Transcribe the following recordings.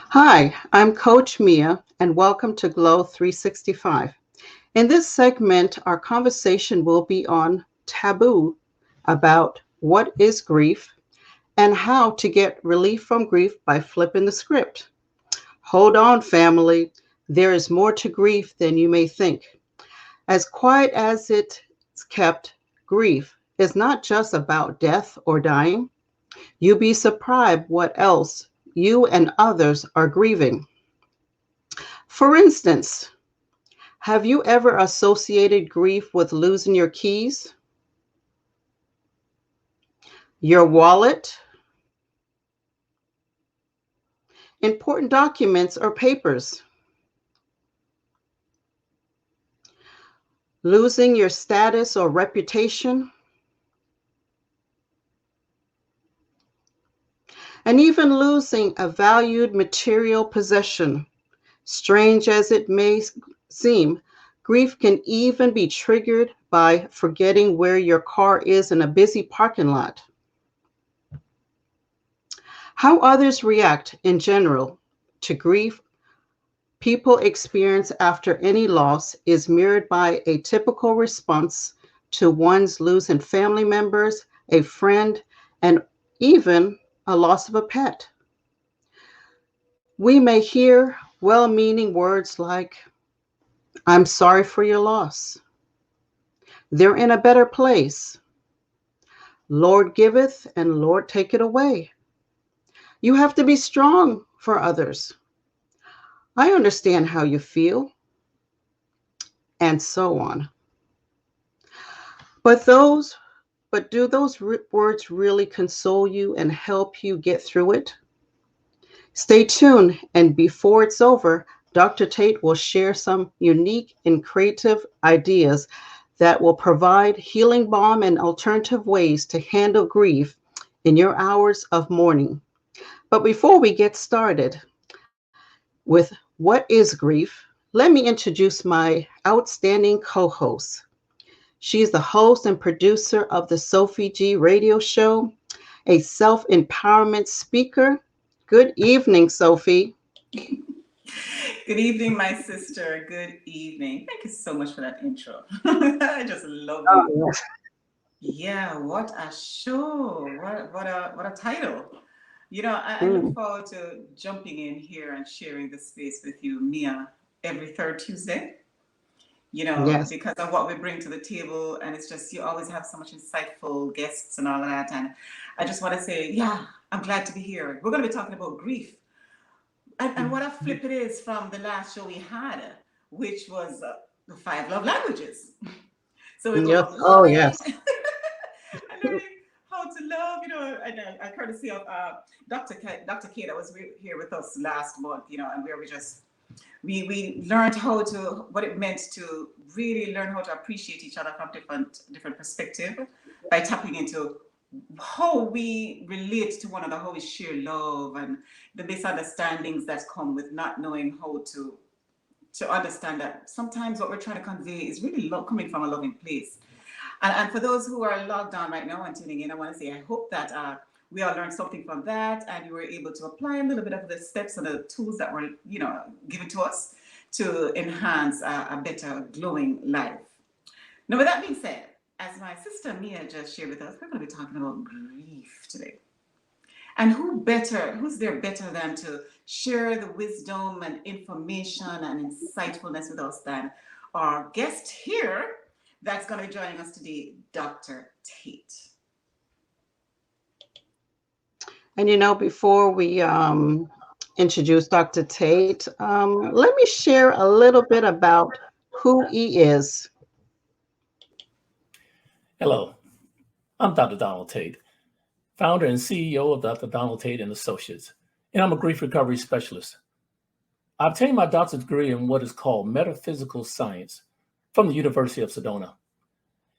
Hi, I'm Coach Mea, and welcome to Glow 365. In this segment, our conversation will be on taboo about what is grief and how to get relief from grief by flipping the script. Hold on, family. There is more to grief than you may think. As quiet as it's kept, grief is not just about death or dying. You'd be surprised what else you and others are grieving. For instance, have you ever associated grief with losing your keys, your wallet, important documents or papers, losing your status or reputation, and even losing a valued material possession? Strange as it may seem, grief can even be triggered by forgetting where your car is in a busy parking lot. How others react in general to grief people experience after any loss is mirrored by a typical response to one's losing family members, a friend, and even a loss of a pet. We may hear well meaning words like, I'm sorry for your loss. They're in a better place. Lord giveth and Lord taketh away. You have to be strong for others. I understand how you feel, and so on. But those, but do those words really console you and help you get through it? Stay tuned, and before it's over, Dr. Tate will share some unique and creative ideas that will provide healing balm and alternative ways to handle grief in your hours of mourning. But before we get started with what is grief, let me introduce my outstanding co-host. She's the host and producer of the Sophie G radio show, a self-empowerment speaker. Good evening, Sophie. Good evening, my sister. Good evening. Thank you so much for that intro. I just love Oh, you. yes. Yeah, what a show. What a title. I look Mm, forward to jumping in here and sharing the space with you, Mia, every third Tuesday. yes. Because of what we bring to the table, and it's just you always have so much insightful guests and all of that. And I just want to say, yeah, I'm glad to be here. We're going to be talking about grief. And what a flip it is from the last show we had, which was the five love languages. So we go Yes. from Oh, loving yes. and learning how to love, and courtesy of Dr. K that was here with us last month, and where we learned how to what it meant to really learn how to appreciate each other from different perspective by tapping into how we relate to one another, how we share love, and the misunderstandings that come with not knowing how to understand that sometimes what we're trying to convey is really coming from a loving place. And for those who are logged on right now and tuning in, I want to say I hope that we all learned something from that, and you were able to apply a little bit of the steps and the tools that were given to us to enhance a better glowing life. Now, with that being said, as my sister Mia just shared with us, we're going to be talking about grief today. And who's there better than to share the wisdom and information and insightfulness with us than our guest here that's going to be joining us today, Dr. Tate. And before we introduce Dr. Tate, let me share a little bit about who he is. Hello, I'm Dr. Donald Tate, founder and CEO of Dr. Donald Tate and Associates, and I'm a grief recovery specialist. I obtained my doctorate degree in what is called metaphysical science from the University of Sedona.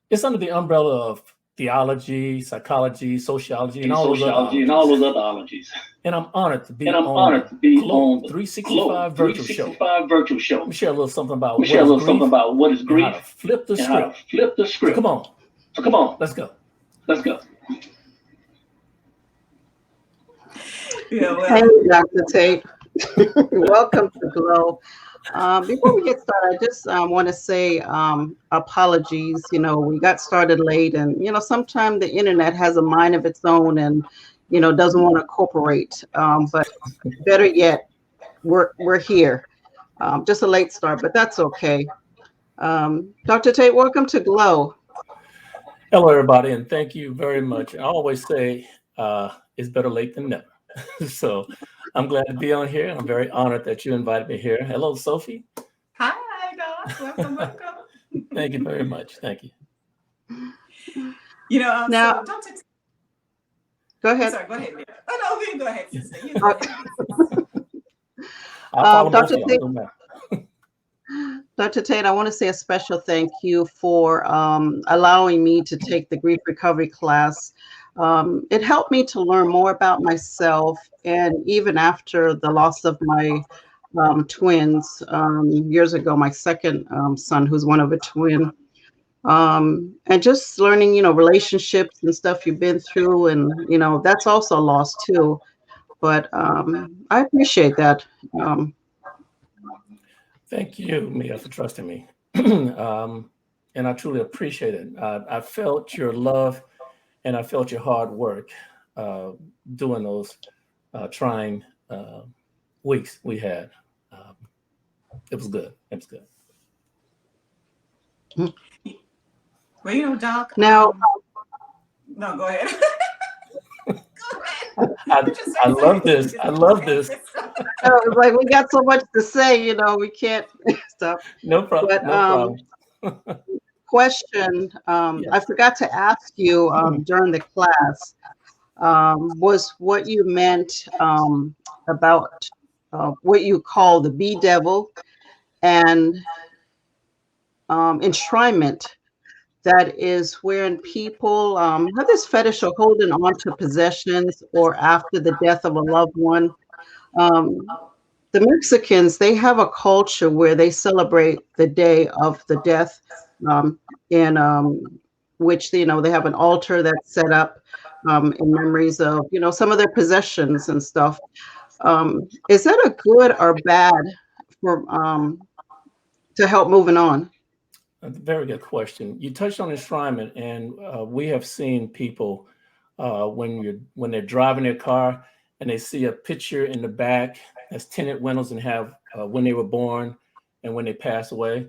It's under the umbrella of theology, psychology, sociology, and all those other ologies. And I'm honored to be on the G.L.O.W 365 virtual show. Let me share a little something about what is grief and how to flip the script. So come on, let's go. Yeah, Hey, well, Dr. Tate. Welcome to Glow. Before we get started, I just want to say apologies. We got started late, and sometimes the internet has a mind of its own, and doesn't want to cooperate. But better yet, we're here. Just a late start, but that's okay. Dr. Tate, welcome to Glow. Hello, everybody, and thank you very much. I always say it's better late than never. So I'm glad to be on here. I'm very honored that you invited me here. Hello, Sophie. Hi, Doc. Welcome. Thank you very much. Thank you. Now, so Dr. go ahead. Sorry, go ahead, Mia. Oh, no, you go ahead, sister. You go ahead. I'll follow most Dr. of Tate, y'all. No matter. Dr. Tate, I want to say a special thank you for allowing me to take the grief recovery class. It helped me to learn more about myself, and even after the loss of my twins years ago, my second son, who's one of a twin, and just learning, relationships and stuff you've been through, and that's also a loss too. But I appreciate that. Um, Thank you, Mia, for trusting me. And I truly appreciate it. I felt your love and I felt your hard work uh, doing those trying weeks we had. Um, it was good. It was good. Well, Doc. now, No, go ahead. Go ahead. I, Put your I face on love it. this. I love this. it's like we got so much to say, we can't stop. No problem. But No problem. question, I Yes. forgot to ask you during the class, was what you meant about what you call the bee devil and enshrinement. That is wherein people have this fetish of holding on to possessions or after the death of a loved one. Um, the Mexicans, they have a culture where they celebrate the day of the death, um, in which they have an altar that's set up in memories of some of their possessions and stuff. Is that a good or bad for to help moving on? That's a very good question. You touched on enshrinement, and we have seen people when they're driving their car and they see a picture in the back that's tinted windows and have when they were born and when they pass away.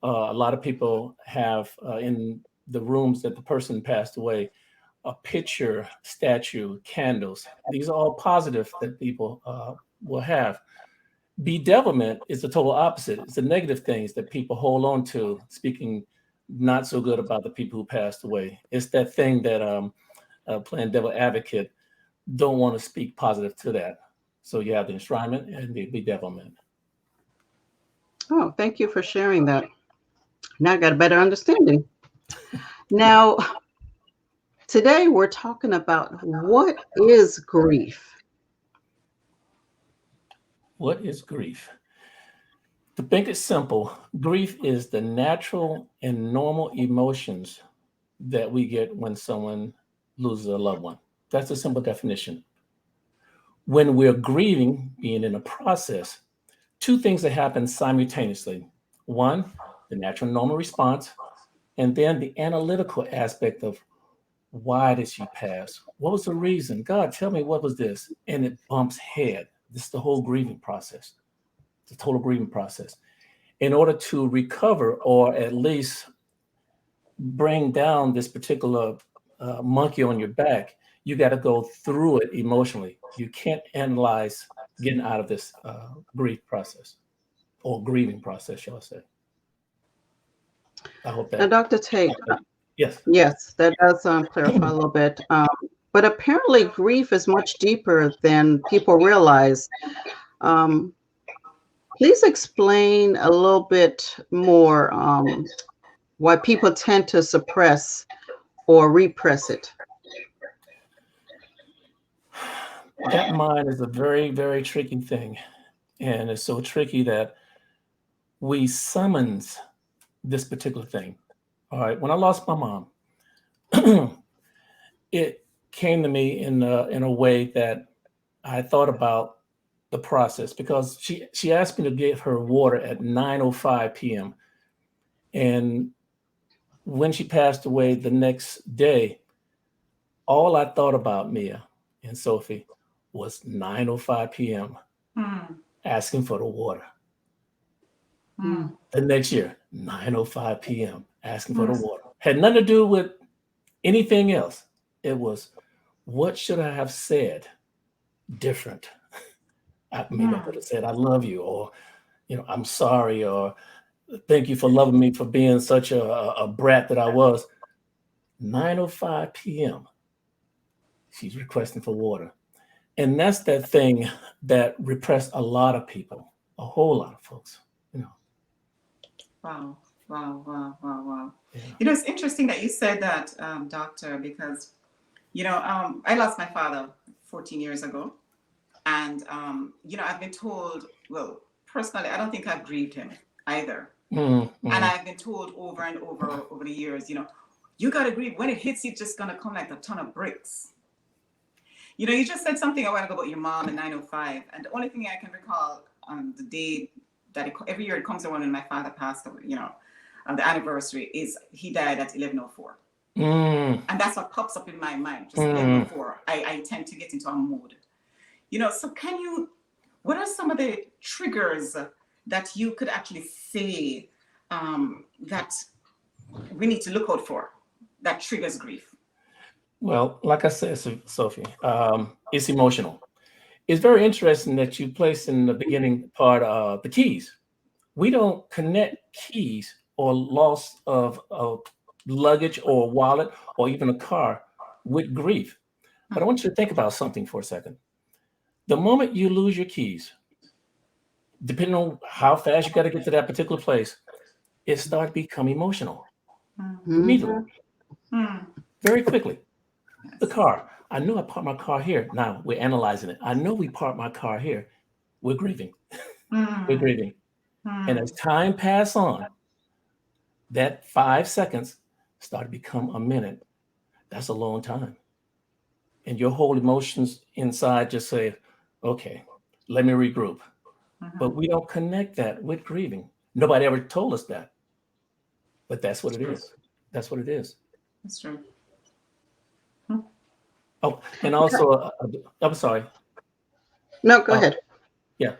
A lot of people have in the rooms that the person passed away a picture, statue, candles. These are all positive that people will have. Bedevilment is the total opposite. It's the negative things that people hold on to, speaking not so good about the people who passed away. It's that thing that playing devil advocate don't want to speak positive to that. So you have the enshrinement and the bedevilment. Oh, thank you for sharing that. Now I got a better understanding. Now, today we're talking about what is grief. What is grief? To make it simple, grief is the natural and normal emotions that we get when someone loses a loved one. That's a simple definition. When we're grieving, being in a process, two things that happen simultaneously. One, the natural normal response, and then the analytical aspect of why did she pass? What was the reason? God, tell me what was this? And it bumps head. This is the whole grieving process, the total grieving process. In order to recover or at least bring down this particular monkey on your back, you got to go through it emotionally. You can't analyze getting out of this grief process or grieving process, shall I say. I hope Now, that, Dr. Tate, yes. yes, that does clarify a little bit. But apparently, grief is much deeper than people realize. Um, please explain a little bit more why people tend to suppress or repress it. That mind is a very, very tricky thing. And it's so tricky that we summons this particular thing. All right. When I lost my mom, it came to me in a way that I thought about the process, because she asked me to give her water at 9:05 p.m. And when she passed away the next day, all I thought about, Mea and Sophie, was 9:05 p.m. asking for the water. The next year, 9:05 p.m. asking for the water. Had nothing to do with anything else. It was, what should I have said different? Maybe I could have said, I love you, or, I'm sorry, or thank you for loving me for being such a brat that I was. 9:05 p.m. She's requesting for water. And that's that thing that repressed a lot of people, a whole lot of folks. Wow. Yeah. Yeah. It's interesting that you said that, doctor, because, I lost my father 14 years ago. And, I've been told, well, personally, I don't think I've grieved him either. And I've been told over and over the years, you got to grieve. When it hits you, it's just going to come like a ton of bricks. You just said something a while ago about your mom in 9:05. And the only thing I can recall on the day that every year it comes around when my father passed away, on the anniversary, is he died at 11:04. And that's what pops up in my mind, just 11:04. I tend to get into a mood. So what are some of the triggers that you could actually say that we need to look out for that triggers grief? Well, like I said, Sophie, it's emotional. It's very interesting that you placed in the beginning part the keys. We don't connect keys or loss of luggage or wallet or even a car with grief. But I want you to think about something for a second. The moment you lose your keys, depending on how fast you got to get to that particular place, it starts to become emotional. Immediately. Very quickly. The car. I knew I parked my car here. Now we're analyzing it. I know we parked my car here. We're grieving. We're grieving. And as time passes on, that 5 seconds start to become a minute. That's a long time. And your whole emotions inside just say, okay, let me regroup. But we don't connect that with grieving. Nobody ever told us that. But that's what it is. That's what it is. That's true. Oh, and also, I'm sorry. No, go ahead. Yeah.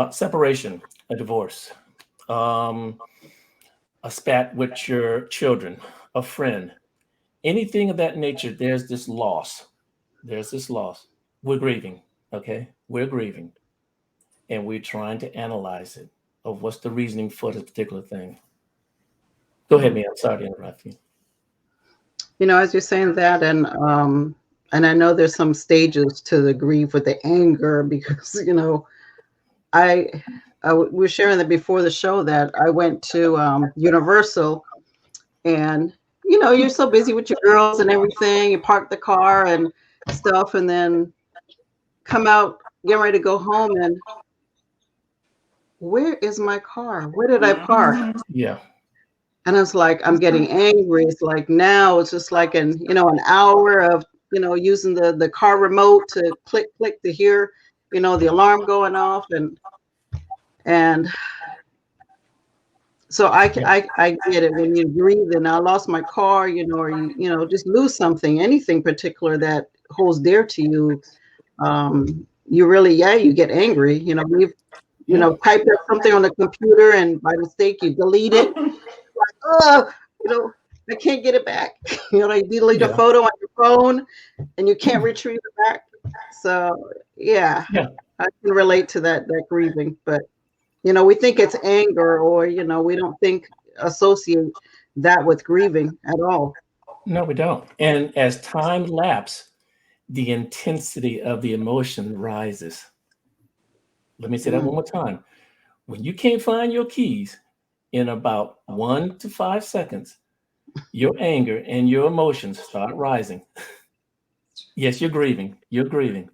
Separation, a divorce, a spat with your children, a friend, anything of that nature, there's this loss. There's this loss. We're grieving, okay? We're grieving. And we're trying to analyze it of what's the reasoning for this particular thing. Go ahead, Mea. I'm sorry to interrupt you. As you're saying that, and I know there's some stages to the grief with the anger, because I we were sharing that before the show that I went to Universal, and you're so busy with your girls and everything, you park the car and stuff, and then come out getting ready to go home, and where is my car? Where did I park? Yeah. And I was like, I'm getting angry. It's like now it's just like an hour of using the car remote to click to hear the alarm going off, and so I get it when you grieve, and I lost my car, or you just lose something, anything particular that holds dear to you. You really, you get angry. We've typed up something on the computer and by mistake you delete it. Oh, I can't get it back. You delete a photo on your phone and you can't retrieve it back. So I can relate to that grieving, but we think it's anger, or we don't associate that with grieving at all. No, we don't. And as time lapses, the intensity of the emotion rises. Let me say that one more time. When you can't find your keys in about 1 to 5 seconds, your anger and your emotions start rising. Yes, you're grieving. You're grieving.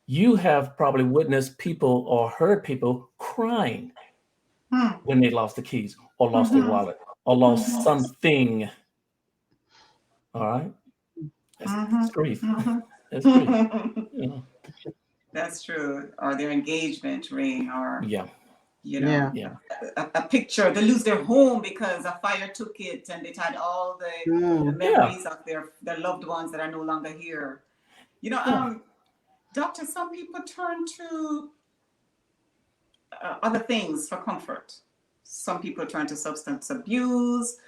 You have probably witnessed people or heard people crying when they lost the keys or lost their wallet or lost something. All right? That's grief. That's grief. That's true. Or their engagement ring, or Yeah, you know, yeah, a picture. They lose their home because a fire took it, and it had all the Mm. yeah, memories of their loved ones that are no longer here. You know, yeah. doctor, some people turn to other things for comfort. Some people turn to substance abuse.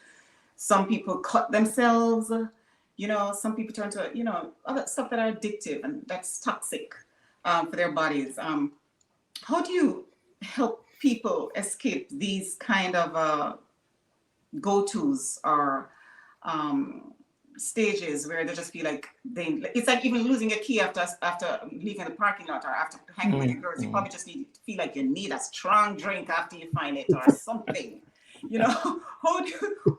Some people cut themselves. You know, some people turn to, you know, other stuff that are addictive and that's toxic for their bodies. How do you help people escape these kind of go-tos or um, stages where they just feel like it's like even losing a key after leaving the parking lot or after hanging with your girls. You probably just feel like you need a strong drink after you find it or something. You know,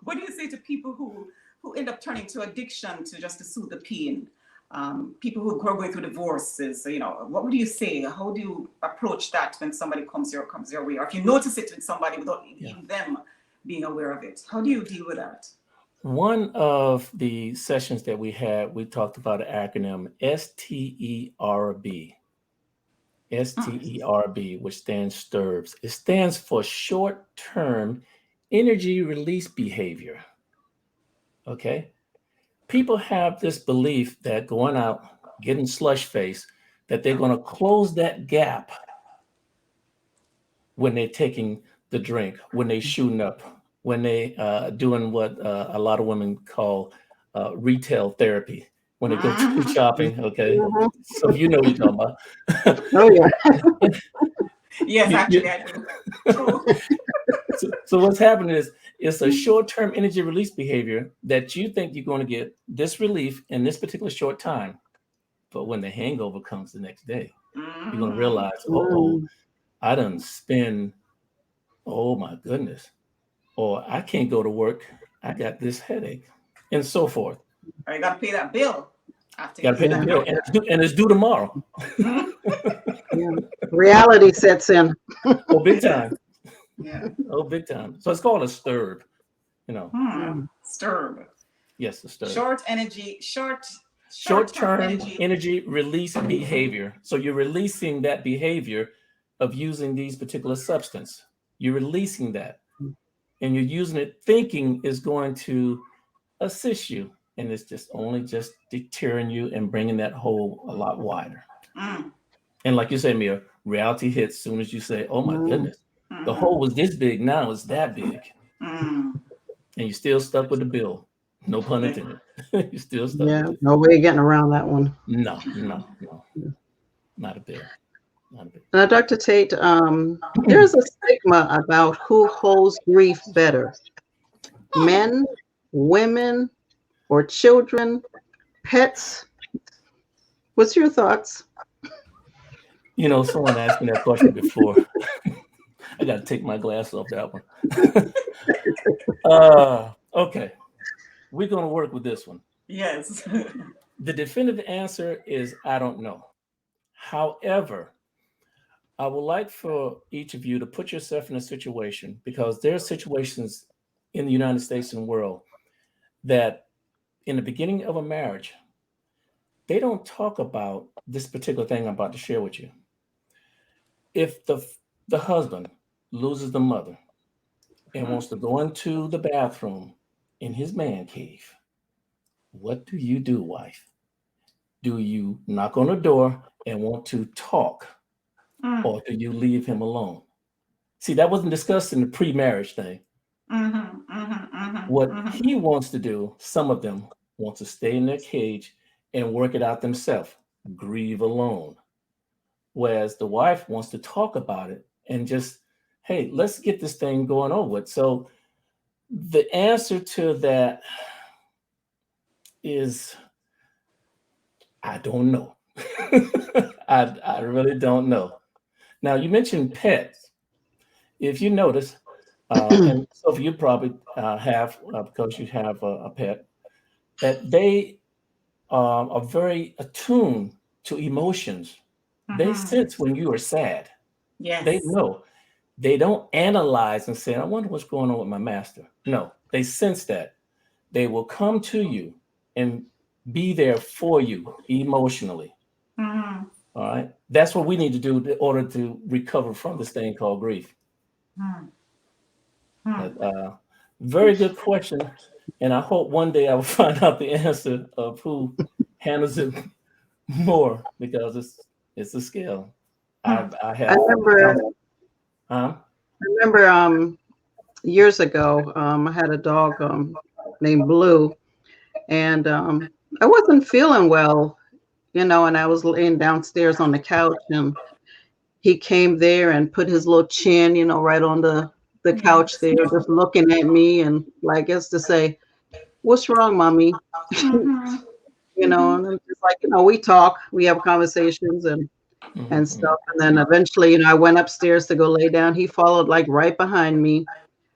what do you say to people who end up turning to addiction to soothe the pain? People who are going through divorces, you know, what would you say? How do you approach that when somebody comes your way, or if you notice it in somebody without even them being aware of it? How do you deal with that? One of the sessions that we had, we talked about an acronym STERB. STERB, which stands STERBs. It stands for short-term energy release behavior. Okay. People have this belief that going out, getting slush face, that they're going to close that gap when they're taking the drink, when they're shooting up, when they doing what a lot of women call retail therapy, when they go to shopping. Okay. So you know what you're talking about. Oh, yeah. Yes, actually, I do. True. So what's happening is it's a short-term energy release behavior that you think you're going to get this relief in this particular short time. But when the hangover comes the next day, you're going to realize, oh, I done spend, oh my goodness, or I can't go to work. I got this headache and so forth. Or you got to pay that bill after Got to pay you. the bill and it's due tomorrow. Yeah. Reality sets in. Oh, big time. Yeah. Oh, big time. So it's called a STERB, you know. STERB. Yes, a STERB. Short-term energy release behavior. So you're releasing that behavior of using these particular substance. You're releasing that and you're using it thinking is going to assist you. And it's just only just deterring you and bringing that hole a lot wider. And like you said, Mea, reality hits as soon as you say, oh my goodness, the hole was this big, now it's that big. And you're still stuck with the bill. No pun intended. You're still stuck with it. No way of getting around that one. No. Not a bill. Now, Dr. Tate, there's a stigma about who holds grief better, men, women, or children, pets. What's your thoughts? You know, someone asked me that question before. I got to take my glass off that one. Okay. We're going to work with this one. Yes. The definitive answer is I don't know. However, I would like for each of you to put yourself in a situation, because there are situations in the United States and world that in the beginning of a marriage, they don't talk about this particular thing I'm about to share with you. If the husband loses the mother and wants to go into the bathroom in his man cave, what do you do, wife? Do you knock on the door and want to talk, or do you leave him alone? See, that wasn't discussed in the pre-marriage thing. What he wants to do, some of them want to stay in their cage and work it out themselves, grieve alone. Whereas the wife wants to talk about it and just, hey, let's get this thing going on with. So the answer to that is, I don't know. I really don't know. Now, you mentioned pets. If you notice, and Sophie, you probably have, because you have a pet, that they are very attuned to emotions. They sense when you are sad. Yes. They know. They don't analyze and say, I wonder what's going on with my master. No, they sense that. They will come to you and be there for you emotionally. All right. that's what we need to do in order to recover from this thing called grief. Hmm. Hmm. But, very good question. And I hope one day I will find out the answer of who handles it more, because it's a skill. I I have remember, huh? I remember years ago, I had a dog named Blue, and I wasn't feeling well, and I was laying downstairs on the couch, and he came there and put his little chin, right on the couch Yes. there, just looking at me, and like as to say, "What's wrong, mommy?" Mm-hmm. Mm-hmm. And I'm just like, we talk, we have conversations and Mhm. stuff. And then eventually, I went upstairs to go lay down. He followed like right behind me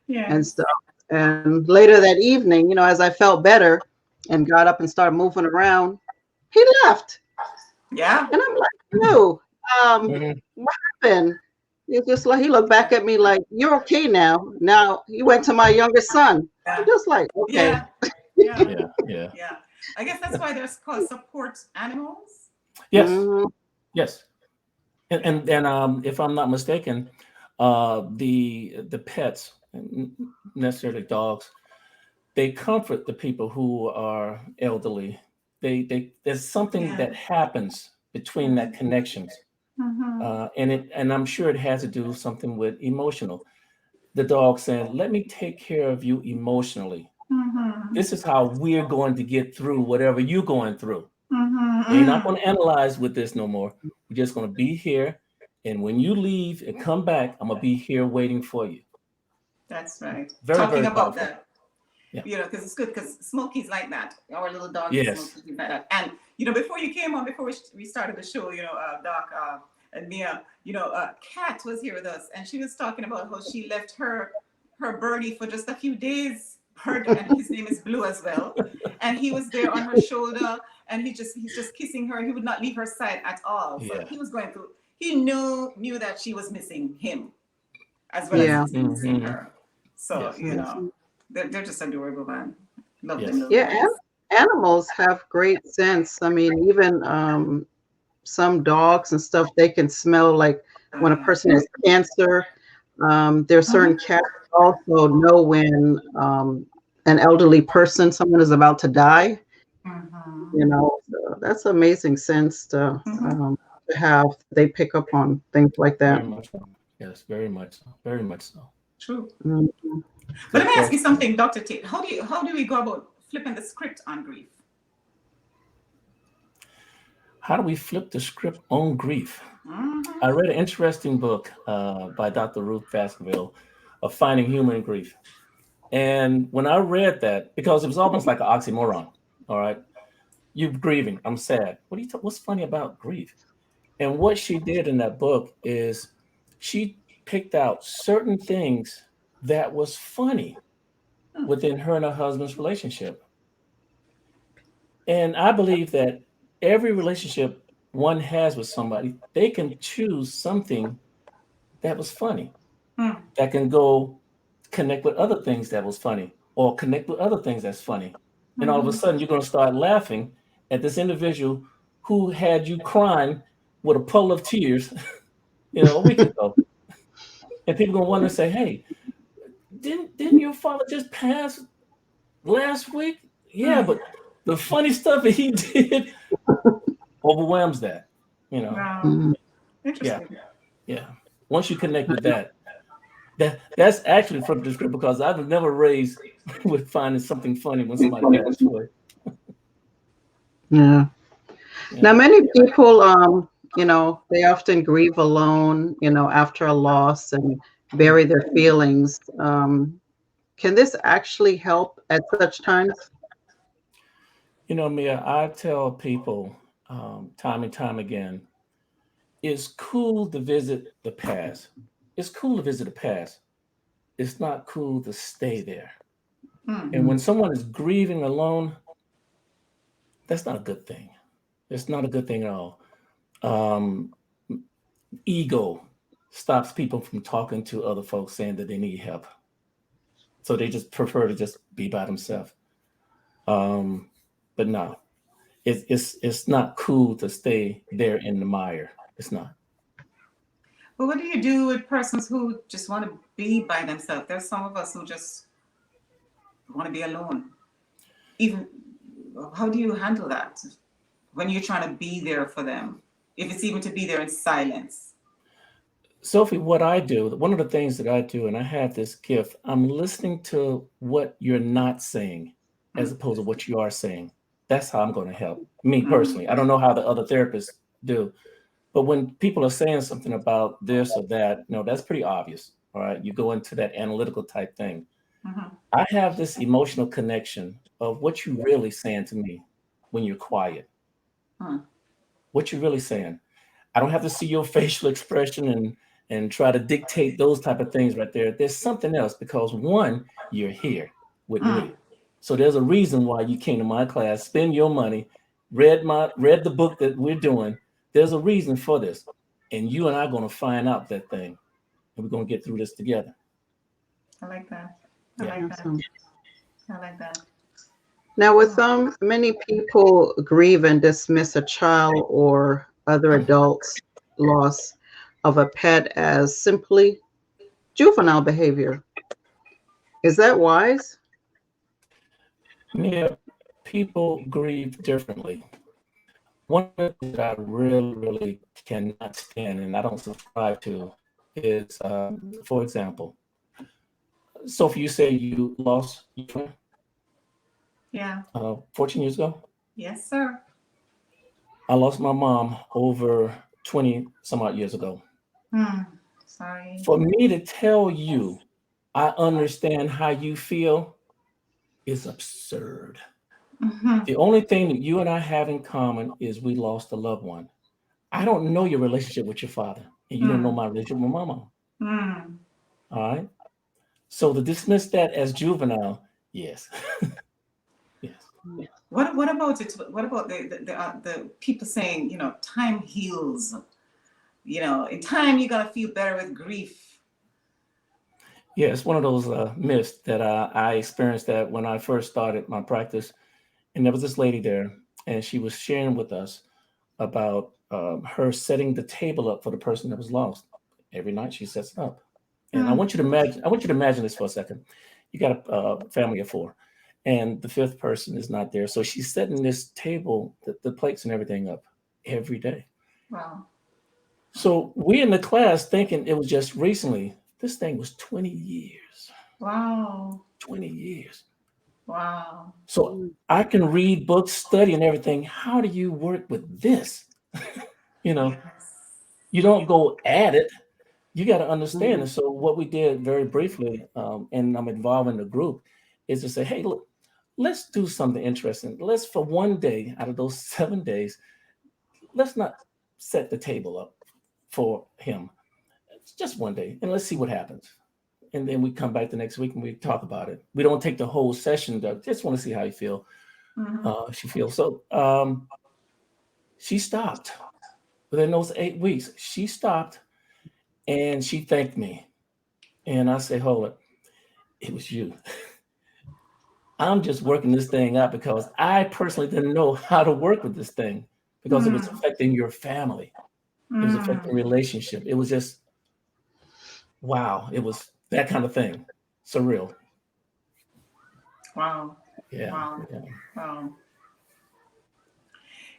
and Yes. stuff. And later that evening, as I felt better and got up and started moving around, he left. Yeah. And I'm like, no, Mhm. what happened? It's just like he looked back at me like, you're okay now. Now he went to my youngest son. I'm Yeah. just like, okay. Yeah. Yeah. Yeah, yeah, Yeah. I guess that's why there's called support animals. yes, Mhm. yes. And if I'm not mistaken, the pets, necessarily dogs, they comfort the people who are elderly. They there's something Yeah. that happens between that connections, Mm-hmm. and I'm sure it has to do something with emotional. The dog saying, "Let me take care of you emotionally. Mm-hmm. This is how we're going to get through whatever you're going through. We're not Mm-hmm. going to analyze with this no more. We're just going to be here. And when you leave and come back, I'm going to be here waiting for you." That's right. Very, Talking very about powerful. that, Yeah. because it's good because Smokey's like that. Our little dog is Yes. Smokey like that. And before you came on, before we started the show, Doc and Mia, Kat was here with us, and she was talking about how she left her birdie for just a few days. Bird, and his name is Blue as well, and he was there on her shoulder, and he's just kissing her. He would not leave her side at all. So Yeah. he was going through. He knew that she was missing him as well as Yeah. he's missing Hmm. her. So Yes. Yes. they're just adorable, man. Love them Yes. little Yeah. guys. Animals have great sense. I mean, even some dogs and stuff, they can smell like when a person has cancer. There's certain Mhm. cats also know when an elderly person, someone is about to die. Mhm. So that's amazing sense Mhm. to have. They pick up on things like Very that. much so. Yes. Very much so. Very much so. True. Mhm. But Good let me ask you question. something, Dr. Tate. How do we go about flipping the script on grief? How do we flip the script on grief? Mm-hmm. I read an interesting book by Dr. Ruth Baskerville of Finding Humor in Grief. And when I read that, because it was almost like an oxymoron, all right, you grieving, I'm sad. What's funny about grief? And what she did in that book is she picked out certain things that was funny within her and her husband's relationship. And I believe that every relationship one has with somebody, they can choose something that was funny, Mm. that can go connect with other things that was funny, or connect with other things that's funny. And all of a Mm-hmm. sudden, you're going to start laughing at this individual who had you crying with a puddle of tears, a week ago. And people going to wonder, say, "Hey, didn't your father just pass last week?" Yeah, Mm. but the funny stuff that he did overwhelms that. You know, Wow. Mhm. yeah, Interesting. yeah. Once you connect with that, that's actually from the script, because I've never raised with finding something funny when somebody passed away. Yeah. Yeah. Now, many people, they often grieve alone, after a loss and bury their feelings. Can this actually help at such times? Mia, I tell people time and time again, it's cool to visit the past. It's cool to visit the past. It's not cool to stay there. Mm. And when someone is grieving alone, that's not a good thing. It's not a good thing at all. Um, Ego stops people from talking to other folks saying that they need help. So they just prefer to just be by themselves. But no, it's not cool to stay there in the mire. It's not. But what do you do with persons who just want to be by themselves? There's some of us who just want to be alone. Even how do you handle that when you're trying to be there for them? If it's even to be there in silence. Sophie, what I do, one of the things that I do, and I have this gift, I'm listening to what you're not saying as opposed to what you are saying. That's how I'm going to help me personally. I don't know how the other therapists do, but when people are saying something about this or that, that's pretty obvious. All right. You go into that analytical type thing. I have this emotional connection of what you're really saying to me when you're quiet. What you're really saying. I don't have to see your facial expression and try to dictate those type of things right there. There's something else because one, you're here with me. So there's a reason why you came to my class, spend your money, read the book that we're doing. There's a reason for this. And you and I are going to find out that thing. And we're going to get through this together. I like that. I like that. I like that. Now, with many people grieve and dismiss a child or other adults' loss of a pet as simply juvenile behavior. Is that wise? Yeah, people grieve differently. One of the things that I really, really cannot stand and I don't subscribe to is, for example, Sophie, you say you lost your friend? Yeah. 14 years ago? Yes, sir. I lost my mom over 20 some odd years ago. Sorry. For me to tell you I understand how you feel is absurd. The only thing that you and I have in common is we lost a loved one. I don't know your relationship with your father, and you don't know my relationship with my mom. All right. So to dismiss that as juvenile, yes. Yes. What about it? What about the people saying, time heals? In time you're gonna feel better with grief. Yeah, it's one of those myths that I experienced that when I first started my practice, and there was this lady there, and she was sharing with us about her setting the table up for the person that was lost. Every night she sets it up, and I want you to imagine this for a second. You got a family of 4, and the 5th person is not there, so she's setting this table, the plates and everything up every day. Wow. So we in the class thinking it was just recently. This thing was 20 years. Wow. 20 years. Wow. So I can read books, study and everything. How do you work with this? You don't go at it. You got to understand. And so what we did very briefly, and I'm involved in the group, is to say, hey, look, let's do something interesting. Let's, for one day out of those 7 days, let's not set the table up for him. It's just one day, and let's see what happens. And then we come back the next week and we talk about it. We don't take the whole session. Just want to see how you feel. She feels. So she stopped. Within those 8 weeks, she stopped and she thanked me. And I say, hold it. It was you. I'm just working this thing out because I personally didn't know how to work with this thing because it was affecting your family. It was affecting relationship. It was just, wow. It was that kind of thing. Surreal. Wow. Yeah. Wow. Yeah.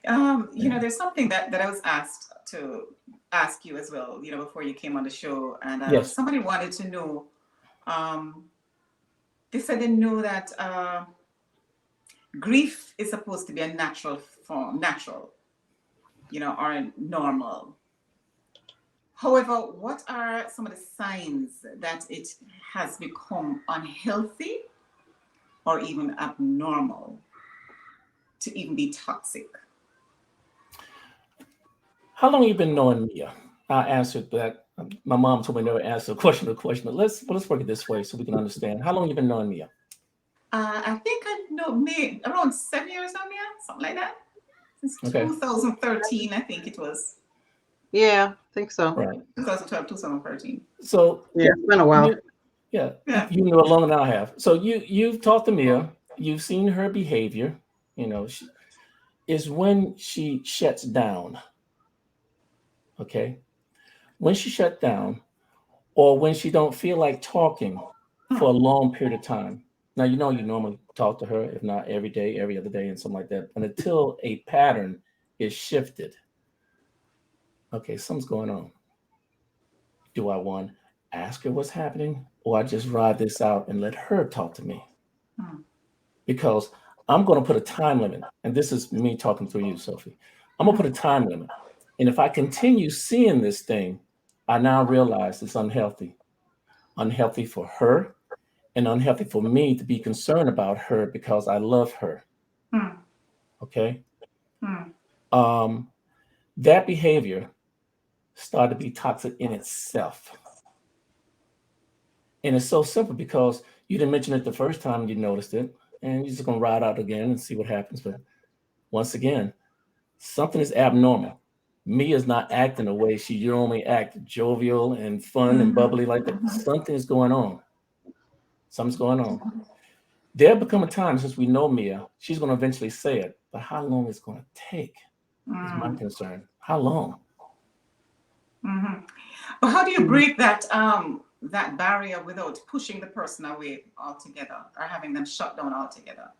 Wow. There's something that I was asked to ask you as well, before you came on the show, and Yes. somebody wanted to know. They said they know that grief is supposed to be a natural form, or normal. However, what are some of the signs that it has become unhealthy or even abnormal to even be toxic? How long have you been knowing Mea? I answered that. My mom told me never answer a question. But let's work it this way so we can understand. How long have you been knowing Mea? I think I know me around 7 years now, Mea, something like that. Since 2013, I think it was. Yeah, I think so. Right. 2012, 2013. So yeah, it's been a while. You know it longer than I have. So you've talked to Mea. You've seen her behavior. Is when she shuts down. Okay. When she shut down or when she don't feel like talking for a long period of time. Now, you know, you normally talk to her, if not every day, every other day and something like that. But until a pattern is shifted, okay, something's going on. Do I want to ask her what's happening or I just ride this out and let her talk to me? Hmm. Because I'm going to put a time limit. And this is me talking through you, Sophie. I'm going to put a time limit. And if I continue seeing this thing, I now realize it's unhealthy. Unhealthy for her and unhealthy for me to be concerned about her because I love her. Hmm. Okay. Hmm. That behavior started to be toxic in itself. And it's so simple because you didn't mention it the first time you noticed it, and you're just going to ride out again and see what happens. But once again, something is abnormal. Mia's not acting the way she normally acts, jovial and fun and bubbly like that. Something is going on. Something's going on. There'll become a time since we know Mea, she's going to eventually say it. But how long is it going to take is my concern. How long? Mm-hmm. But how do you break that that barrier without pushing the person away altogether or having them shut down altogether?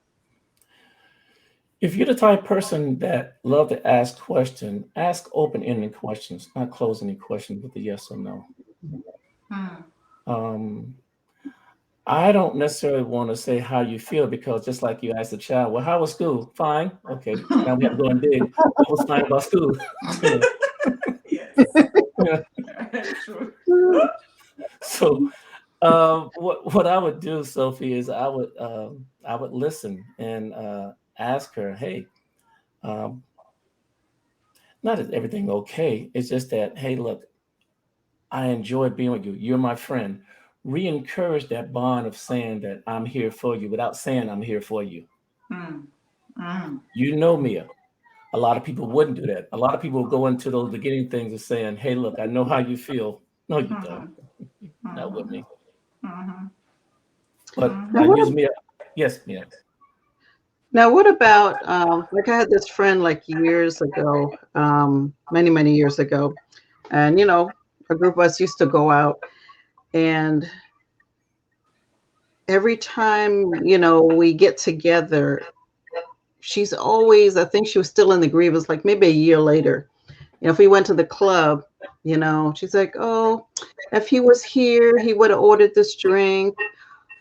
If you're the type of person that love to ask questions, ask open-ended questions, not close any questions with a yes or no. Um, I don't necessarily want to say how you feel because just like you asked the child, well, how was school? Fine. Okay. Now we have to go and dig. What was fine about school? Yes. Yeah. True. So what I would do, Sophie, is I would listen and ask her, hey, um, not is everything okay. It's just that, hey, look, I enjoy being with you. You're my friend. Re-encourage that bond of saying that I'm here for you without saying I'm here for you. You know, Mea, a lot of people wouldn't do that. A lot of people go into those beginning things of saying, hey, look, I know how you feel. No, you don't. Not with me. But I use Mea. Yes, Mea. Now, what about like I had this friend like years ago, many, many years ago, and a group of us used to go out, and every time we get together, she's always, I think she was still in the grievance, like maybe a year later. If we went to the club, she's like, oh, if he was here, he would have ordered this drink,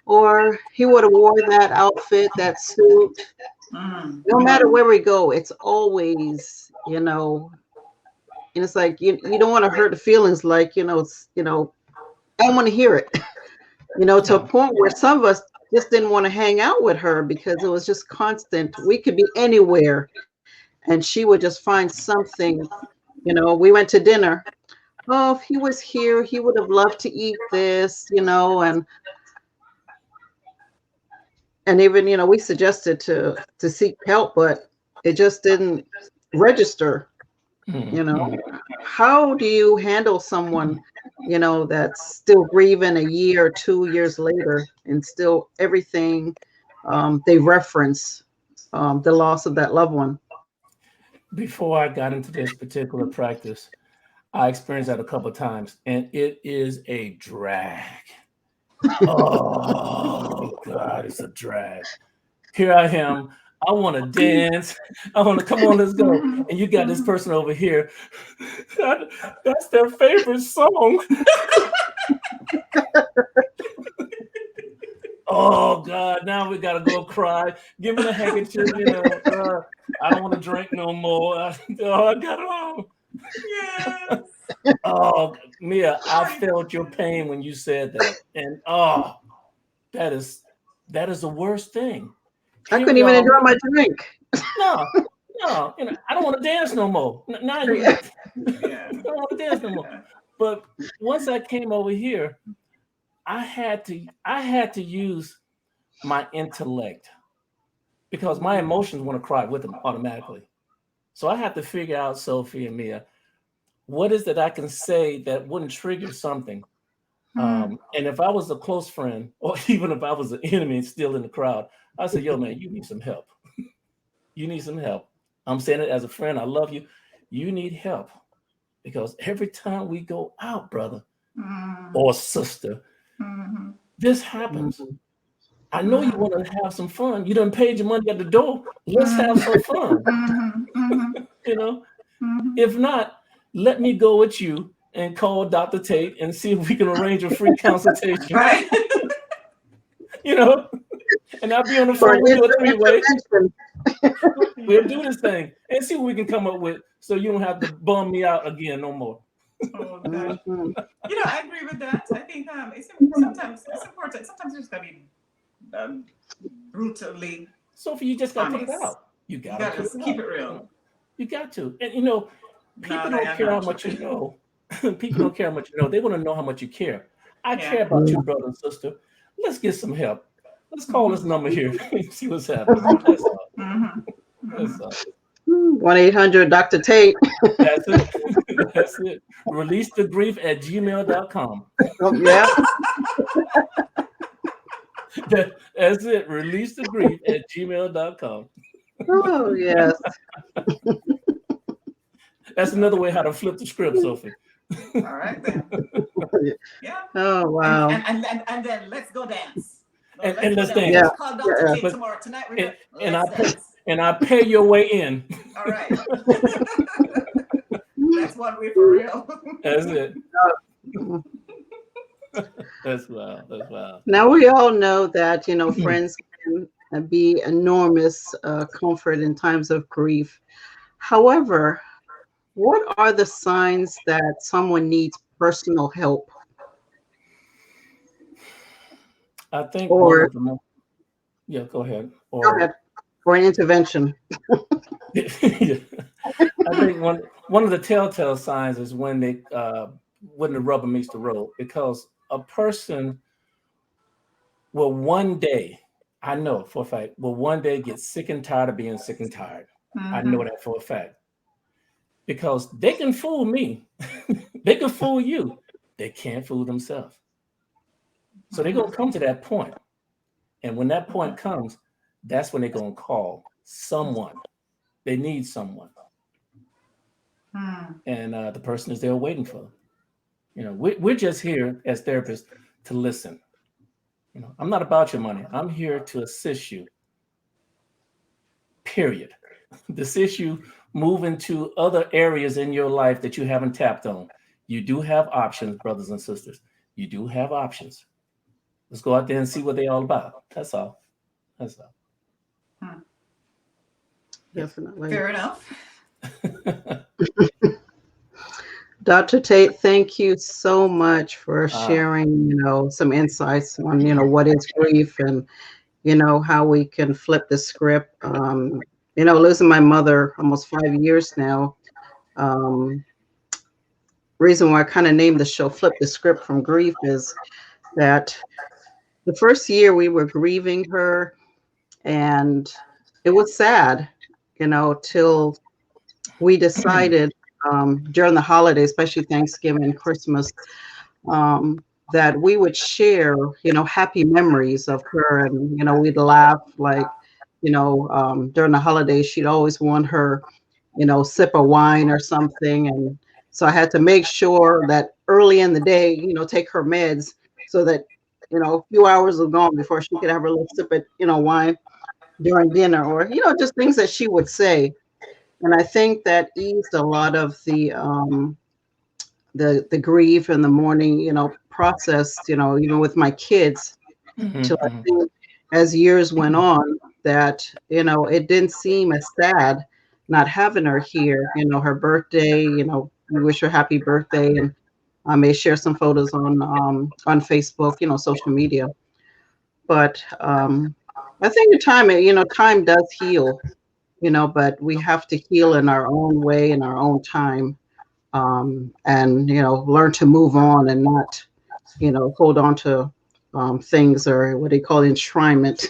or he would have wore that outfit, that suit. No matter where we go, it's always, and it's like you don't want to hurt the feelings, like, it's, I don't want to hear it, to a point where some of us just didn't want to hang out with her because it was just constant. We could be anywhere and she would just find something. We went to dinner. Oh, if he was here, he would have loved to eat this, and even, we suggested to seek help, but it just didn't register. How do you handle someone, that's still grieving a year or 2 years later and still everything they reference the loss of that loved one? Before I got into this particular practice, I experienced that a couple of times, and it is a drag. Oh God, it's a drag. Here I am. I want to dance. I want to come on, let's go. And you got this person over here. That's their favorite song. Oh God, now we gotta go cry. Give me the handkerchief, I don't want to drink no more. I got it all. Yes. Oh, Mea, I felt your pain when you said that. And that is the worst thing. I Here couldn't we even are. enjoy my drink. No, I don't want to dance no more. Now you I don't want to dance no more. But once I came over here, I had to use my intellect because my emotions want to cry with them automatically. So I have to figure out, Sophie and Mea, what is that I can say that wouldn't trigger something? And if I was a close friend, or even if I was an enemy still in the crowd, I said, yo, man, you need some help. You need some help. I'm saying it as a friend. I love you. You need help. because every time we go out, brother Mm-hmm. or sister, Mm-hmm. this happens. Mhm. I know you want to have some fun. You done paid your money at the door. Let's have some fun. Mm-hmm. Mm-hmm. You know, Mm-hmm. if not, let me go with you and call Dr. Tate and see if we can arrange a free consultation. Right. You know, and I'll be on the For phone. an We'll do a three-way. intervention. We'll do this thing and see what we can come up with, so you don't have to bum me out again no more. Oh gosh. Mhm. I agree with that. I think sometimes it's important. Sometimes you just gotta be um, brutally Sophie, you just got to put it honest. out. You You got to gotta put just it keep out. it You real. know, you got to. And No, people I don't am care how not much you joking. know. People don't care how much you know. They want to know how much you care. I Yeah. care about you, brother and sister. Let's get some help. Let's call Mm-hmm. this number here and see what's happening. Mm-hmm. That's all. Mm-hmm. That's Mm-hmm. all. 1-800 Dr. Tate. That's it. That's it. Release the grief at gmail.com. Oh, yeah. That's it. Release the grief at gmail.com. Oh, yes. That's another way how to flip the script, Sophie. All right then. Yeah. Oh, And wow. and then let's go dance. No, And, let's and go let's dance. dance. Yeah. Let's call Dr. Yeah. Tate But tomorrow. Tonight we're and, gonna let's dance. I pay your way in. All right. That's one way for real. That's it. That's wild. That's wild. Now, we all know that, friends can be enormous comfort in times of grief. However, what are the signs that someone needs personal help I think one or, of the most, yeah, go ahead. go Or ahead, or an intervention? yeah. I think one of the telltale signs is when when the rubber meets the road, because a person will one day, I know for a fact, will one day get sick and tired of being sick and tired. I know Mm-hmm. that for a fact, because they can fool me, they can fool you, they can't fool themselves. So they're gonna come to that point, and when that point comes, that's when they're gonna call someone. They need someone, Mm-hmm. and the person is there waiting for them. We're just here as therapists to listen. I'm not about your money. I'm here to assist you. Period. This issue move into other areas in your life that you haven't tapped on. You do have options, brothers and sisters. You do have options. Let's go out there and see what they're all about. That's all. That's all. Hmm. Definitely. Fair enough. Dr. Tate, thank you so much for sharing, some insights on, what is grief and, how we can flip the script. Losing my mother almost 5 years now. Reason why I kind of named the show Flip the Script from Grief is that the first year we were grieving her, and it was sad, till we decided during the holidays, especially Thanksgiving, Christmas, that we would share, happy memories of her. And, we'd laugh like, during the holidays, she'd always want her, sip of wine or something. And so I had to make sure that early in the day, take her meds so that, a few hours were gone before she could have her little sip of, wine during dinner, or, just things that she would say. And I think that eased a lot of the grief and the mourning, process, even with my kids, till I Mhm. think as years went on that, it didn't seem as sad not having her here. Her birthday, we wish her happy birthday, and I may share some photos on Facebook, social media. But I think the time, time does heal, but we have to heal in our own way, in our own time, and learn to move on and not hold on to things, or what they call enshrinement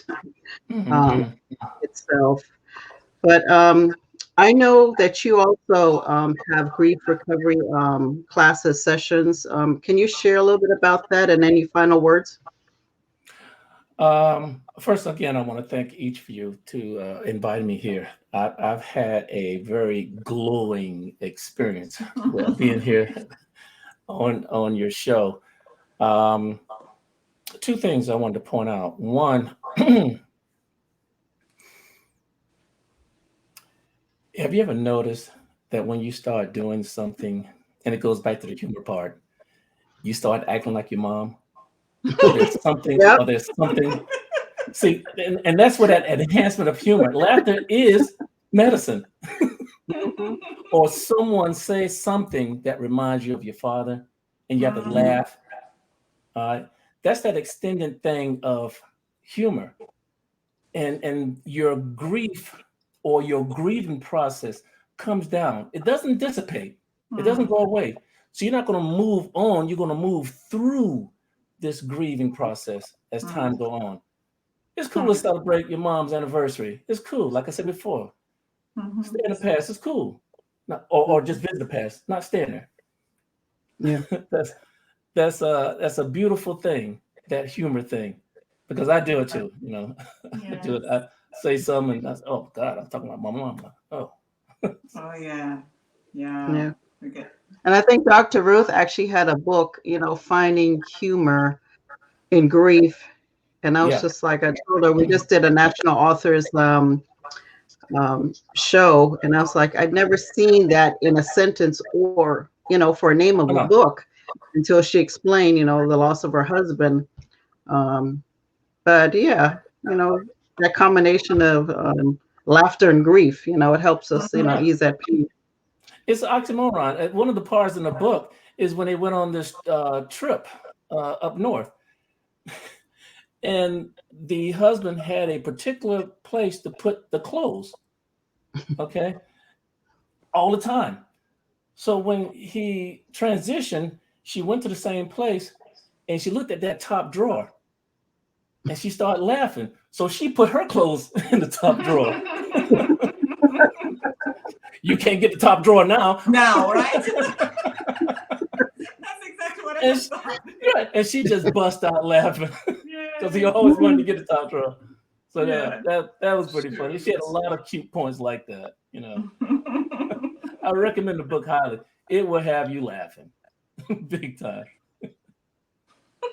um, Mhm. itself. But I know that you also have grief recovery classes, sessions. Can you share a little bit about that and any final words? First, again, I want to thank each of you to invite me here. I've had a very glowing experience with being here on your show. Um, Two things I wanted to point out. One, have you ever noticed that when you start doing something, and it goes back to the humor part, you start acting like your mom, or there's something, Yep. or there's something. See, and that's what that enhancement of humor. Laughter is medicine. Mhm. Or someone says something that reminds you of your father, and you have to Mhm. laugh. That's that extended thing of humor, and your grief or your grieving process comes down. It doesn't dissipate. It doesn't go away. So you're not going to move on. You're going to move through this grieving process as time go on. It's cool to celebrate your mom's anniversary. It's cool. Like I said before, stay in the past. It's cool. Not, or just visit the past, not stay in there. Yeah. that's that's a beautiful thing, that humor thing, because I do it too. You know, I do Yes. it. I say something, and oh God, I'm talking about my mom. Oh, Oh yeah. Yeah. Yeah. Okay. And I think Dr. Ruth actually had a book, finding humor in grief. And I was yeah. just like, I told her, we just did a national authors show. And I was like, I'd never seen that in a sentence or, for a name of I a know. book until she explained, the loss of her husband. Um, but yeah, that combination of laughter and grief, it helps us, Yeah, ease that pain. it's an oxymoron. One of the parts in the book is when they went on this trip up north, and the husband had a particular place to put the clothes. Okay, all the time. So when he transitioned, she went to the same place and she looked at that top drawer and she started laughing. So she put her clothes in the top drawer. You can't get the top drawer now. Now, right? That's exactly what I And just thought. and she just bust out laughing because he Yes. always wanted to get the top drawer. So yeah, Yeah. that was pretty funny. True. She had a lot of cute points like that. I recommend the book highly. It will have you laughing, big time.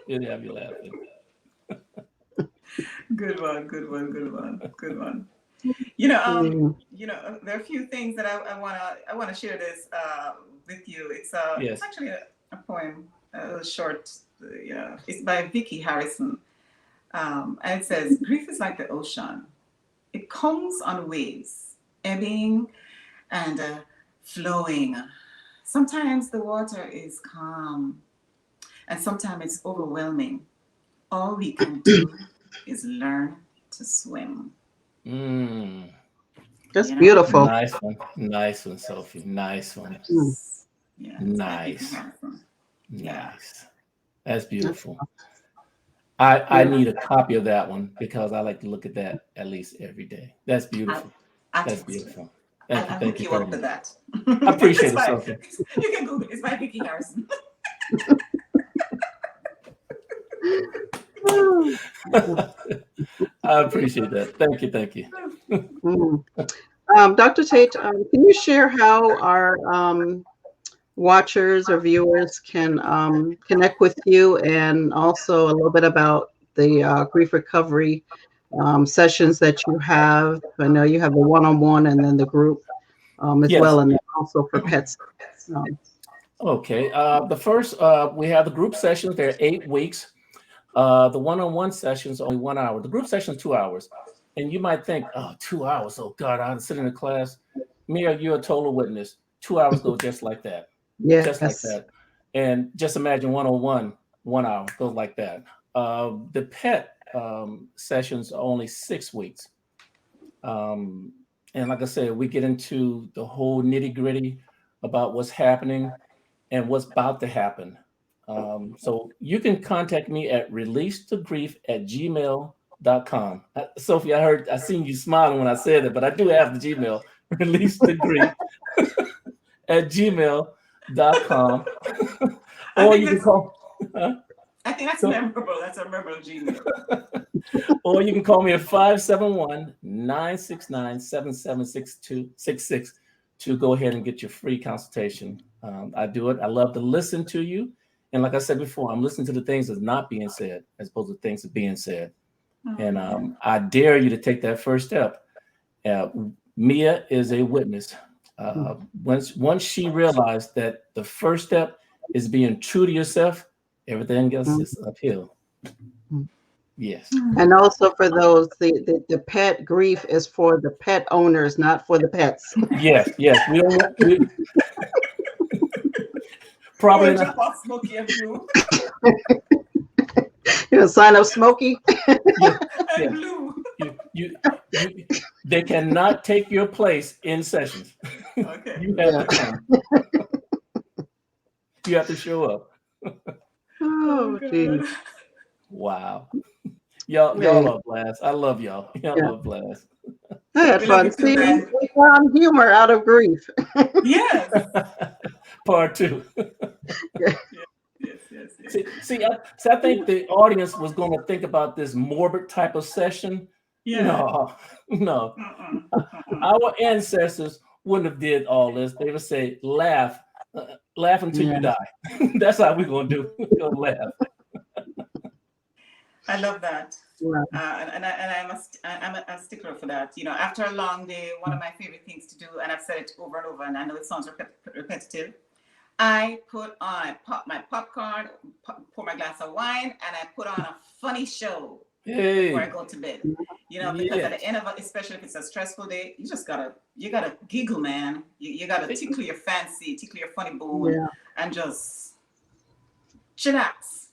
It'll have you laughing. Good one. Good one. Good one. Good one. Mm. There are a few things that I wanna share this with you. It's Yes. actually a poem, a short. It's by Vicky Harrison, and it says, "Grief is like the ocean. It comes on waves, ebbing and flowing. Sometimes the water is calm, and sometimes it's overwhelming. All we can do is learn to swim." Mm, That's You know? beautiful. nice one, Sophie. Nice one. Mm. Yes. Yeah, it's by Vicky Nice, Harrison. Yeah. nice. That's That's, beautiful. I yeah. need a copy of that one because I like to look at that at least every day. That's I'll, beautiful. I'll That's text you. beautiful. I'll Thank hook you you very up with much. that. I appreciate It's it, by, Sophie. you can Google it. It's by Vicky Harrison. I appreciate that. Thank you. Mm. Dr. Tate, can you share how our watchers or viewers can connect with you, and also a little bit about the grief recovery sessions that you have? I know you have the one-on-one and then the group as Yes. well, and then also for pets. Um, Okay. The first, we have the group sessions. They're 8 weeks. The one-on-one sessions only 1 hour. The group session is 2 hours. And you might think, oh, 2 hours. Oh God, I sit in a class. Mia, you're a total witness. 2 hours go just like that. Just like yes. that. And just imagine one-on-one, 1 hour goes like that. The pet sessions are only 6 weeks. Um, and like I said, we get into the whole nitty-gritty about what's happening and what's about to happen. So you can contact me at releasetogrief@gmail.com. Sophie, I seen you smiling when I said it, but I do have the Gmail, releasetogrief@gmail.com. I Or think you can that's call. Huh? I think that's memorable. That's a memorable Gmail. Or you can call me at 571-969-7766 to go ahead and get your free consultation. I do it. I love to listen to you. And like I said before, I'm listening to the things that's not being said as opposed to things that are being said. And I dare you to take that first step. Mea is a witness. Once she realized that the first step is being true to yourself, everything else is uphill. Yes. And also for those, the pet grief is for the pet owners, not for the pets. Yes. We don't want. Probably not. Smokey and Blue. You know, sign up Smokey. And Blue. They cannot take your place in sessions. Okay. You have to come. You have to show up. Oh, geez. Wow. Y'all are a blast. I love y'all. Y'all are a blast. I had fun. See, we found humor out of grief. Yes. Part 2. Yes. See, I think the audience was going to think about this morbid type of session. Yeah. No. Our ancestors wouldn't have did all this. They would say, laugh until you die. That's how we're going to do. We're going to laugh. I love that. Yeah. And I'm a stickler for that. You know, after a long day, one of my favorite things to do, and I've said it over and over, and I know it sounds repetitive, I put on, I pop my popcorn, pour my glass of wine, and I put on a funny show before I go to bed. You know, because at the end of it, especially if it's a stressful day, you gotta giggle, man. You gotta tickle your fancy, tickle your funny bone, and just chillax.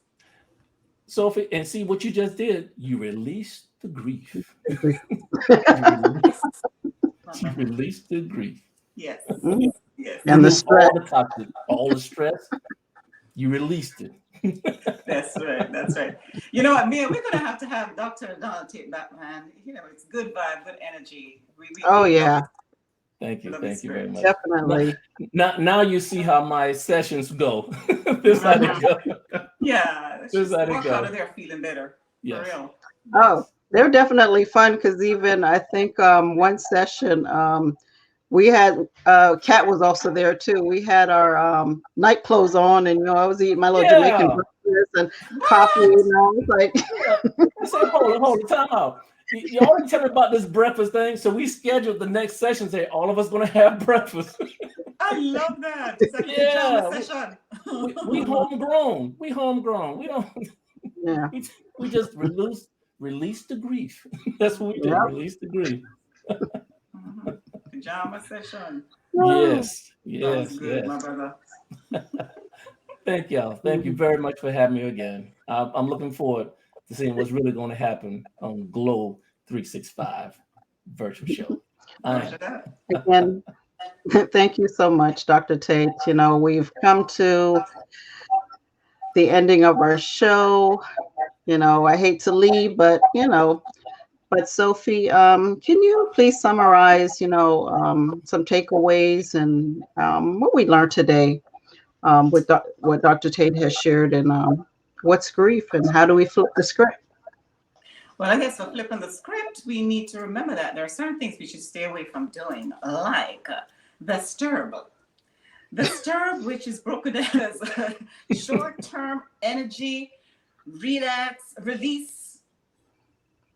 Sophie, and see what you just did. You released the grief. You released the grief. Yes. Yes. And the stress. All the stress, you released it. That's right. You know what, Mea, we're gonna have to have Dr. Donald Tate back, man. You know, it's good vibe, good energy. Thank you very much. Definitely. Now you see how my sessions go. This how they go. Yeah, this how they go. Out of there feeling better. Yes. For real. Oh, they're definitely fun because even I think one session we had Kat was also there too. We had our night clothes on, and I was eating my little Jamaican breakfast and coffee, and I was like, hold on, time out. You already tell me about this breakfast thing, so we scheduled the next session. Say all of us going to have breakfast. I love that. It's like a pajama session. we homegrown. We homegrown. We don't. Yeah. We just release the grief. That's what we did. Release the grief. Pajama session. Yes. Good, my brother. Thank y'all. Thank you very much for having me again. I'm looking forward to seeing what's really going to happen on G.L.O.W 365 virtual show. Again, thank you so much, Dr. Tate. We've come to the ending of our show. I hate to leave, but But Sophie, can you please summarize, some takeaways and what we learned today with what Dr. Tate has shared, and what's grief and how do we flip the script? Well, I guess for flipping the script, we need to remember that there are certain things we should stay away from doing, like the STIRB. The STIRB, which is broken down as short-term energy, release.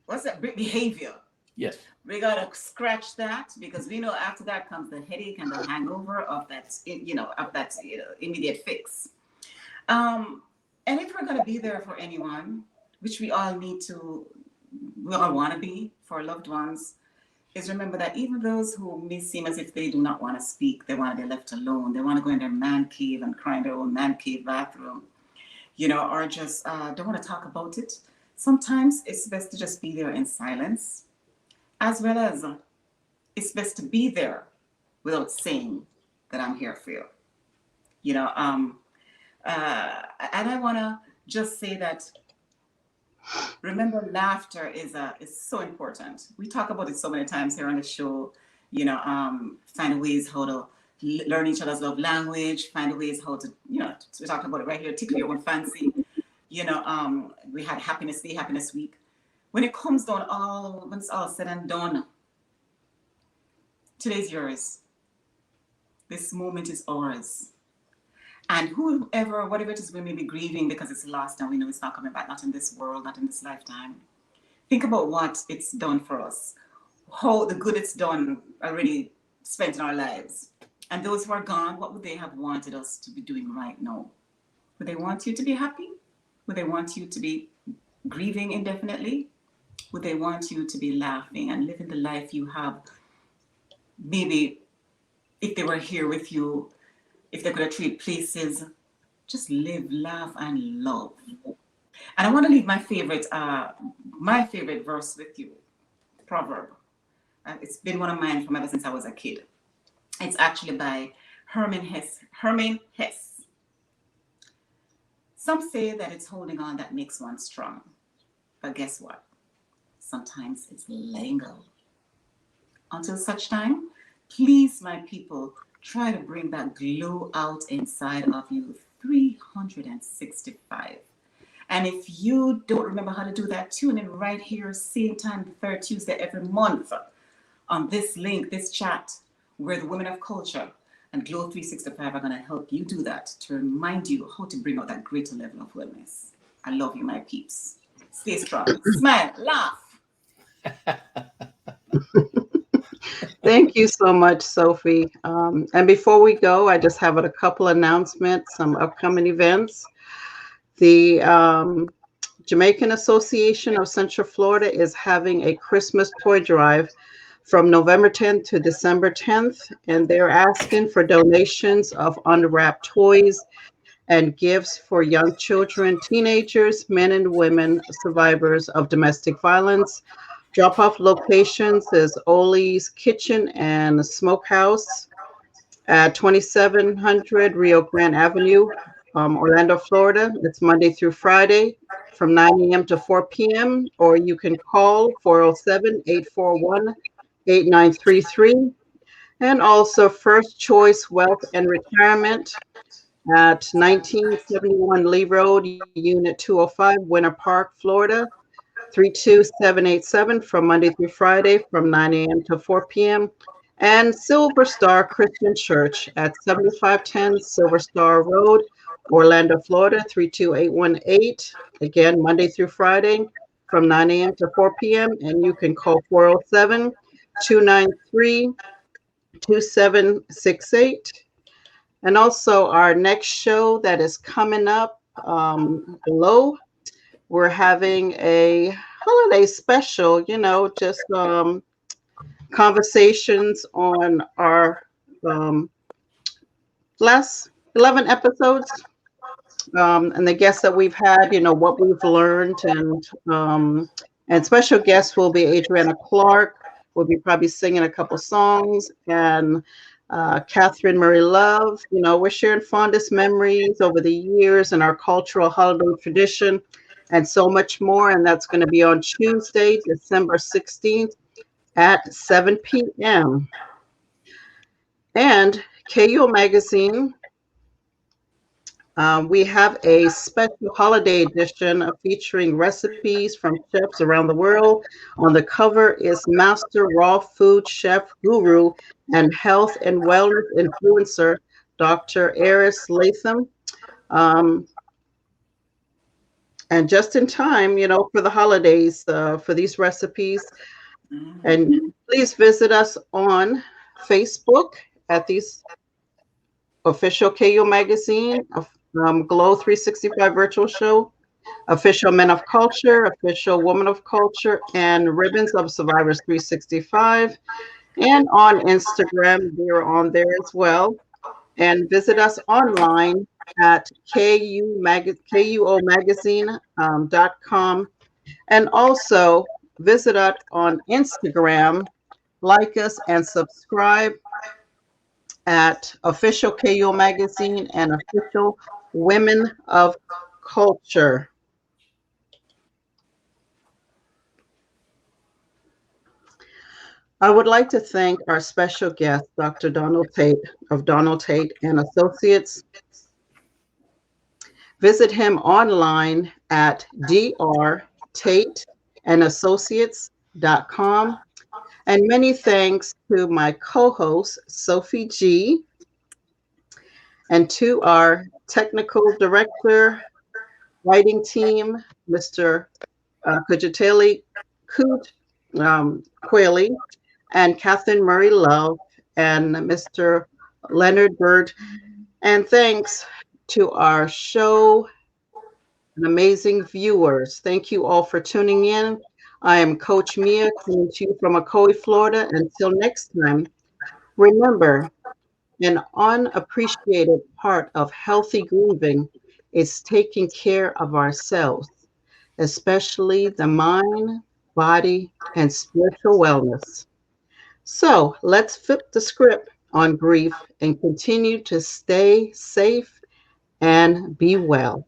What's that? Behavior. Yes. We gotta scratch that because we know after that comes the headache and the hangover of that, immediate fix. And if we're gonna be there for anyone, which we all want to be for our loved ones, is remember that even those who may seem as if they do not want to speak, they want to be left alone, they want to go in their man cave and cry in their own man cave bathroom, or just don't want to talk about it. Sometimes it's best to just be there in silence, as well as it's best to be there without saying that I'm here for you. And I want to just say that, remember, laughter is so important. We talk about it so many times here on the show, find ways how to learn each other's love language, find ways how to, we talk about it right here, tickle your own fancy. We had Happiness Day, Happiness Week. When it comes down, when it's all said and done, today's yours. This moment is ours. And whoever, whatever it is, we may be grieving because it's lost and we know it's not coming back, not in this world, not in this lifetime. Think about what it's done for us, how the good it's done already spent in our lives. And those who are gone, what would they have wanted us to be doing right now? Would they want you to be happy? Would they want you to be grieving indefinitely? Would they want you to be laughing and living the life you have? Maybe if they were here with you, if they could have traded places, just live, laugh, and love. And I want to leave my favorite verse with you, proverb. It's been one of mine from ever since I was a kid. It's actually by Herman Hesse. Some say that it's holding on that makes one strong. But guess what? Sometimes it's letting go. Until such time, please, my people, try to bring that glow out inside of you 365. And if you don't remember how to do that, tune in right here, same time, the third Tuesday every month on this link, this chat, where the women of culture and Glow 365 are going to help you do that to remind you how to bring out that greater level of wellness. I love you, my peeps. Stay strong. Smile. Laugh. Thank you so much, Sophie. And before we go, I just have a couple announcements, some upcoming events. The Jamaican Association of Central Florida is having a Christmas toy drive from November 10th to December 10th, and they're asking for donations of unwrapped toys and gifts for young children, teenagers, men and women, survivors of domestic violence. Drop-off locations is Oli's Kitchen and Smokehouse at 2700 Rio Grande Avenue, Orlando, Florida. It's Monday through Friday from 9 a.m. to 4 p.m. Or you can call 407-841-8933. And also First Choice Wealth and Retirement at 1971 Lee Road, Unit 205, Winter Park, Florida. 32787 from Monday through Friday from 9 a.m. to 4 p.m. And Silver Star Christian Church at 7510 Silver Star Road, Orlando, Florida, 32818. Again, Monday through Friday from 9 a.m. to 4 p.m. And you can call 407-293-2768. And also our next show that is coming up below, we're having a holiday special, just conversations on our last 11 episodes. And the guests that we've had, what we've learned. And special guests will be Adriana Clark. We'll be probably singing a couple songs. And Catherine Murray Love. We're sharing fondest memories over the years and our cultural holiday tradition, and so much more. And that's going to be on Tuesday, December 16th at 7 p.m. And KO Magazine, we have a special holiday edition featuring recipes from chefs around the world. On the cover is Master Raw Food Chef Guru and Health and Wellness Influencer, Dr. Eris Latham. And just in time, for the holidays, for these recipes. And please visit us on Facebook at these official KO Magazine, Glow 365 Virtual Show, official Men of Culture, official Woman of Culture, and Ribbons of Survivors 365. And on Instagram, we're on there as well. And visit us online at kuomagazine.com. And also visit us on Instagram, like us and subscribe at official KO Magazine and official Women of Culture. I would like to thank our special guest, Dr. Donald Tate of Donald Tate and Associates. Visit him online at drtateandassociates.com. And many thanks to my co-host, Sophie G., and to our technical director, writing team, Mr. Kujaatele Kweli, and Catherine Murray Love, and Mr. Leonard Bird. And thanks to our show and amazing viewers. Thank you all for tuning in. I am Coach Mea, coming to you from Ocoee, Florida. Until next time, remember, an unappreciated part of healthy grieving is taking care of ourselves, especially the mind, body, and spiritual wellness. So let's flip the script on grief and continue to stay safe and be well.